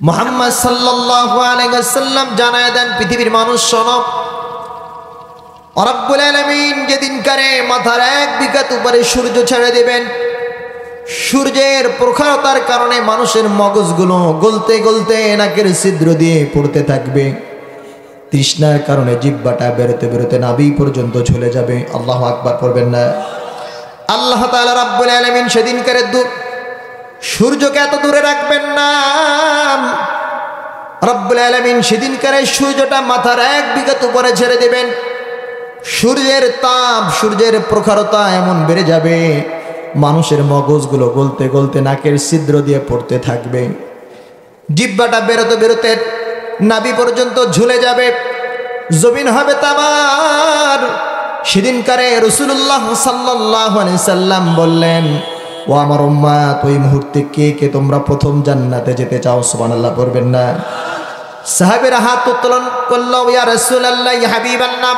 মুহাম্মদ সাল্লাল্লাহু আলাইহি ওয়াসাল্লাম জানায় দেন, পৃথিবীর মানুষ শোনো, রব্বুল আলামিন যেদিনকারে মাথার 1 বিঘাত উপরে সূর্য ছেড়ে দিবেন, সূর্যের প্রখরতার কারণে মানুষের মগজগুলো গলতে গলতে নাকের ছিদ্র দিয়ে পড়তে থাকবে, তৃষ্ণার কারণে জিহ্বাটা বেরোতে বেরোতে নাভি পর্যন্ত ঝুলে যাবে। আল্লাহু আকবার পড়বেন না? আল্লাহ তাআলা রব্বুল আলামিন সেদিনকারে সূর্যকে এত দূরে রাখবেন না। রব্বুল আলামিন সেদিনকারে সূর্যটা মাথার 1 বিঘাত উপরে ছেড়ে দেবেন। সূর্যের তাপ, সূর্যের প্রখরতা এমন বেড়ে যাবে, মানুষের মগজগুলো গলতে গলতে নাকের ছিদ্র দিয়ে পড়তে থাকবে, জিহ্বাটা বেরোতে বেরোতে নাভি পর্যন্ত ঝুলে যাবে, জমিন হবে তামার। সেদিনকারে রাসূলুল্লাহ সাল্লাল্লাহু আলাইহি সাল্লাম বললেন, ও আমার উম্মত, ওই মুহূর্তে কে কে তোমরা প্রথম জান্নাতে যেতে চাও? সুবহানাল্লাহ পড়বেন না? সাহাবীরা হাত উত্তোলন করলো, ইয়া রাসূলুল্লাহ, ইয়া হাবিবাল্লাহ,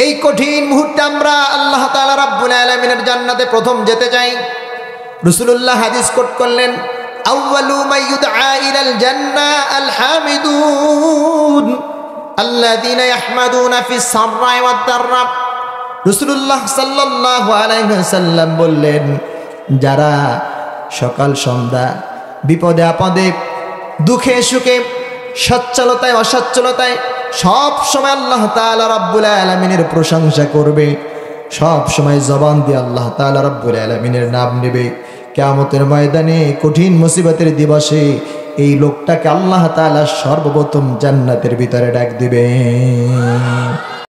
এই কঠিন মুহূর্তে আমরা আল্লাহ তাআলা রাব্বুল আলামিনের জান্নাতে প্রথম যেতে চাই। রাসূলুল্লাহ হাদিস কোট করলেন, আউয়ালু মান ইউদআ ইলাল জান্নাহ আল হামিদুন আল্লাযীনা ইয়াহমাদুনা ফিস সাররা'i ওয়াদ দাররা। রাসূলুল্লাহ সাল্লাল্লাহু আলাইহি ওয়াসাল্লাম বললেন, যারা সকাল সন্ধ্যা বিপদে আপদে, দুঃখে সুখে, সচ্ছলতায় অসচ্ছলতায় সব সময় আল্লাহ তাআলা রাব্বুল আলামিনের প্রশংসা করবে, সব সময় জবান দিয়ে আল্লাহ তাআলা রাব্বুল আলামিনের নাম নেবে, কিয়ামতের ময়দানে কঠিন মুসিবতের দিবসে এই লোকটাকে আল্লাহ তাআলা সর্বপ্রথম জান্নাতের ভিতরে ডাক দিবেন।